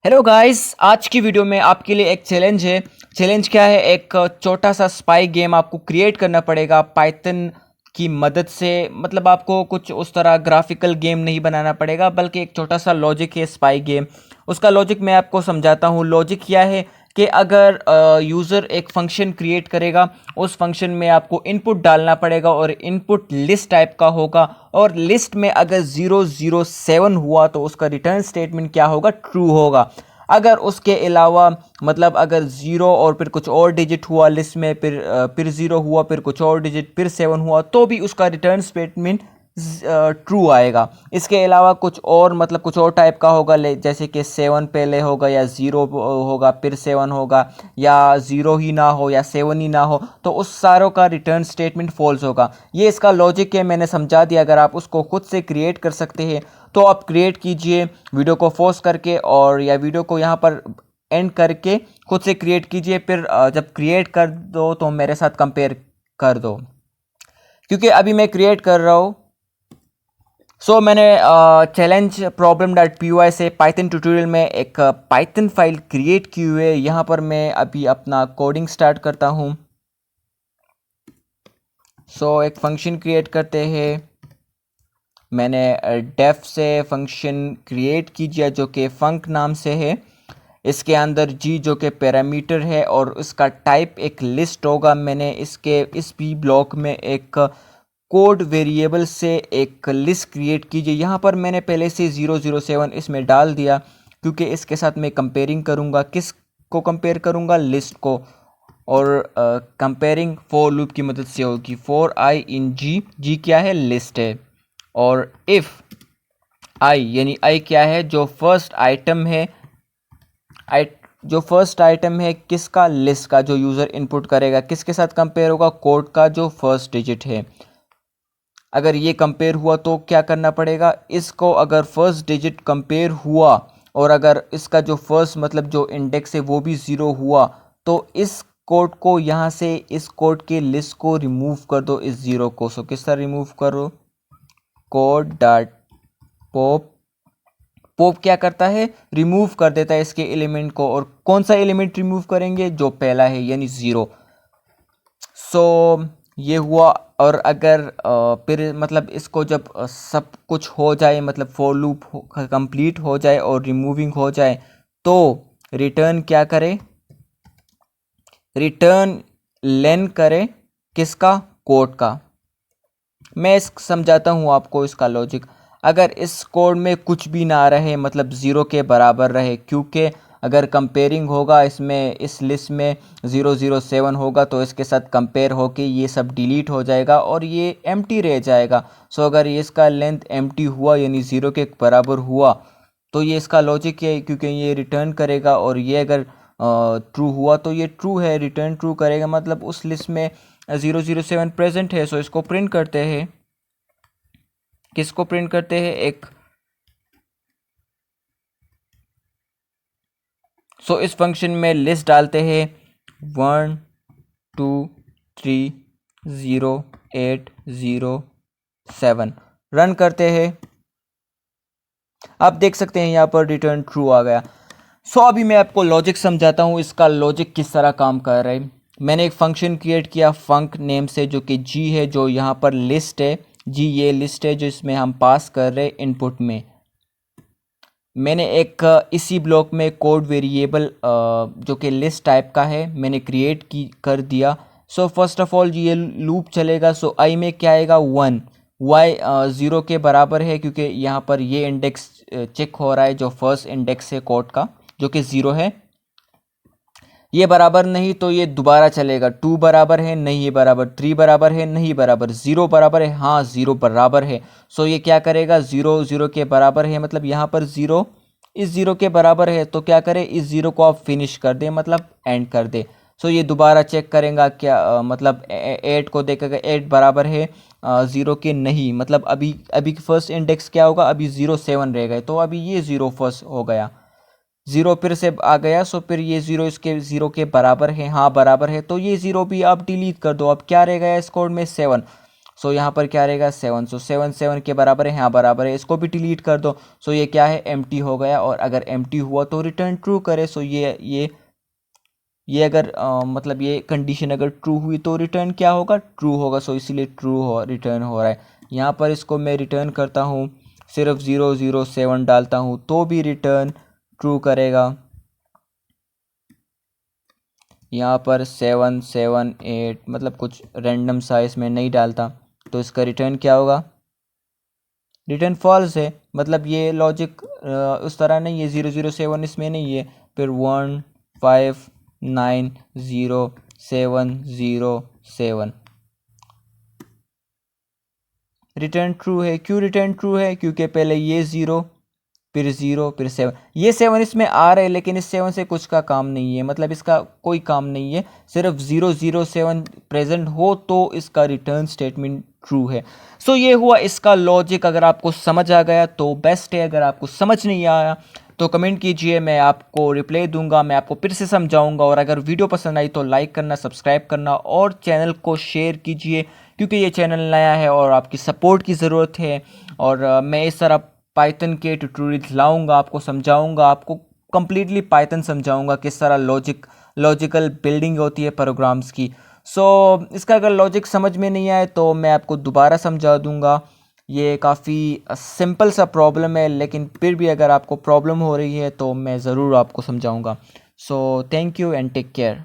Hello guys, आज की video में आपके लिए एक चैलेंज है। चैलेंज क्या है? एक छोटा सा स्पाई गेम आपको क्रिएट करना पड़ेगा पाइथन की मदद से। मतलब आपको कुछ उस तरह ग्राफिकल गेम नहीं बनाना पड़ेगा, बल्कि एक छोटा सा लॉजिक है स्पाई गेम। उसका लॉजिक मैं आपको समझाता हूँ। लॉजिक क्या है कि अगर यूज़र एक फंक्शन क्रिएट करेगा, उस फंक्शन में आपको इनपुट डालना पड़ेगा और इनपुट लिस्ट टाइप का होगा। और लिस्ट में अगर 007 हुआ तो उसका रिटर्न स्टेटमेंट क्या होगा? ट्रू होगा। अगर उसके अलावा मतलब अगर 0 और फिर कुछ और डिजिट हुआ लिस्ट में, फिर 0 हुआ, फिर कुछ और डिजिट, फिर 7 हुआ, तो भी उसका रिटर्न स्टेटमेंट ट्रू आएगा। इसके अलावा कुछ और मतलब कुछ और टाइप का होगा, जैसे कि 7 पहले होगा या 0 होगा फिर 7 होगा, या 0 ही ना हो या 7 ही ना हो, तो उस सारों का रिटर्न स्टेटमेंट फॉल्स होगा। ये इसका लॉजिक है, मैंने समझा दिया। अगर आप उसको खुद से क्रिएट कर सकते हैं तो आप क्रिएट कीजिए वीडियो को पॉज करके, और या वीडियो को यहाँ पर एंड करके खुद से क्रिएट कीजिए। फिर जब क्रिएट कर दो तो मेरे साथ कंपेयर कर दो, क्योंकि अभी मैं क्रिएट कर रहा हूँ। मैंने challenge problem dot P Y से पाइथन ट्यूटोरियल में एक पाइथन फाइल क्रिएट की हुई है। यहाँ पर मैं अभी अपना कोडिंग स्टार्ट करता हूँ। एक फंक्शन क्रिएट करते हैं। मैंने डेफ से फंक्शन क्रिएट कीजिए जो कि फंक नाम से है। इसके अंदर जी जो कि पैरामीटर है और इसका टाइप एक लिस्ट होगा। मैंने इस पी ब्लॉक में एक कोड वेरिएबल से एक लिस्ट क्रिएट कीजिए। यहाँ पर मैंने पहले से 007 इसमें डाल दिया, क्योंकि इसके साथ मैं कंपेयरिंग करूँगा। किस को कंपेयर करूँगा? लिस्ट को। और कंपेयरिंग फॉर लूप की मदद से होगी। फॉर आई इन जी, जी क्या है? लिस्ट है। और इफ़ आई, यानी आई क्या है? जो फर्स्ट आइटम है, आई जो फर्स्ट आइटम है किसका? लिस्ट का, जो यूज़र इनपुट करेगा। किसके साथ कंपेयर होगा? कोड का जो फर्स्ट डिजिट है। अगर ये कंपेयर हुआ तो क्या करना पड़ेगा? इसको अगर फर्स्ट डिजिट कंपेयर हुआ और अगर इसका जो फर्स्ट मतलब जो इंडेक्स है वो भी 0 हुआ, तो इस कोड को यहाँ से, इस कोड के लिस्ट को रिमूव कर दो, इस 0 को। किस तरह रिमूव करो? Code dot pop. पॉप क्या करता है? रिमूव कर देता है इसके एलिमेंट को। और कौन सा एलिमेंट रिमूव करेंगे? जो पहला है, यानी 0। ये हुआ। और अगर फिर मतलब इसको जब सब कुछ हो जाए, मतलब फॉर लूप कंप्लीट हो जाए और रिमूविंग हो जाए, तो रिटर्न क्या करे? रिटर्न लेन करे। किसका? कोड का। मैं समझाता हूँ आपको इसका लॉजिक। अगर इस कोड में कुछ भी ना रहे, मतलब 0 के बराबर रहे, क्योंकि अगर कंपेयरिंग होगा इसमें, इस लिस्ट में 007 होगा, तो इसके साथ कंपेयर होके ये सब डिलीट हो जाएगा और ये एम्प्टी रह जाएगा। अगर ये इसका लेंथ एम्प्टी हुआ, यानी 0 के बराबर हुआ, तो ये इसका लॉजिक है, क्योंकि ये रिटर्न करेगा। और ये अगर ट्रू हुआ तो ये ट्रू है, रिटर्न ट्रू करेगा, मतलब उस लिस्ट में 007 प्रेजेंट है। इसको प्रिंट करते हैं। किसको प्रिंट करते हैं? एक इस फंक्शन में लिस्ट डालते हैं 1 2 3 0 8 0 7। रन करते हैं। आप देख सकते हैं यहाँ पर रिटर्न ट्रू आ गया। अभी मैं आपको लॉजिक समझाता हूँ, इसका लॉजिक किस तरह काम कर रहा है। मैंने एक फंक्शन क्रिएट किया फंक नेम से, जो कि जी है, जो यहाँ पर लिस्ट है। जी ये लिस्ट है जो इसमें हम पास कर रहे हैं इनपुट में। मैंने एक इसी ब्लॉक में कोड वेरिएबल जो कि लिस्ट टाइप का है, मैंने क्रिएट कर दिया। फर्स्ट ऑफ ऑल ये लूप चलेगा। आई में क्या आएगा? 1। वाई 0 के बराबर है, क्योंकि यहाँ पर ये इंडेक्स चेक हो रहा है, जो फर्स्ट इंडेक्स है कोड का, जो कि 0 है। ये बराबर नहीं तो ये दोबारा चलेगा। 2 बराबर है? नहीं ये बराबर। 3 बराबर है? नहीं बराबर। 0 बराबर है? हाँ 0 बराबर है। ये क्या करेगा? 0 0 के बराबर है, मतलब यहाँ पर 0 इस 0 के बराबर है, तो क्या करे? इस 0 को आप फिनिश कर दे, मतलब एंड कर दे। ये दोबारा चेक करेगा क्या मतलब 8 को देखेगा, 8 बराबर है 0 के? नहीं, मतलब अभी अभी फर्स्ट इंडेक्स क्या होगा? अभी 0 7 रह गए, तो अभी ये 0 फर्स्ट हो गया। 0 फिर से आ गया। फिर ये 0 इसके 0 के बराबर है? हाँ बराबर है, तो ये 0 भी आप डिलीट कर दो। अब क्या रह गया इस कोड में? 7। सो यहाँ पर क्या रहेगा 7, सो 7 7 के बराबर है, यहाँ बराबर है, इसको भी डिलीट कर दो। सो ये क्या है, एम्प्टी हो गया, और अगर एम्प्टी हुआ तो रिटर्न ट्रू करे। सो ये अगर मतलब ये कंडीशन अगर ट्रू हुई तो रिटर्न क्या होगा, ट्रू होगा। सो इसीलिए ट्रू हो रिटर्न हो रहा है। यहाँ पर इसको मैं रिटर्न करता हूँ, सिर्फ 0 0 7 डालता हूँ तो भी रिटर्न ट्रू करेगा। यहाँ पर 7 7 8 मतलब कुछ रैंडम सा इसमें नहीं डालता तो इसका रिटर्न क्या होगा, रिटर्न फॉल्स है। मतलब ये लॉजिक उस तरह नहीं है, 0 0 7 इसमें नहीं है। फिर 1 5 9 0 7 0 7 रिटर्न ट्रू है। क्यों रिटर्न ट्रू है, क्योंकि पहले ये 0 फिर 0 फिर 7, ये 7 इसमें आ रहा है लेकिन इस 7 से कुछ का काम नहीं है, मतलब इसका कोई काम नहीं है। सिर्फ 0 0 7 प्रेजेंट हो तो इसका रिटर्न स्टेटमेंट ट्रू है। सो ये हुआ इसका लॉजिक। अगर आपको समझ आ गया तो बेस्ट है, अगर आपको समझ नहीं आया तो कमेंट कीजिए, मैं आपको रिप्लाई दूंगा, मैं आपको फिर से समझाऊंगा। और अगर वीडियो पसंद आई तो लाइक करना, सब्सक्राइब करना और चैनल को शेयर कीजिए, क्योंकि ये चैनल नया है और आपकी सपोर्ट की ज़रूरत है। और मैं इस तरह पाइथन के ट्यूटोरियल लाऊंगा, आपको समझाऊंगा, आपको कंप्लीटली पाइथन समझाऊंगा किस तरह लॉजिकल बिल्डिंग होती है प्रोग्राम्स की। सो इसका अगर लॉजिक समझ में नहीं आए तो मैं आपको दोबारा समझा दूंगा। ये काफ़ी सिंपल सा प्रॉब्लम है, लेकिन फिर भी अगर आपको प्रॉब्लम हो रही है तो मैं ज़रूर आपको समझाऊंगा। So thank you and take care.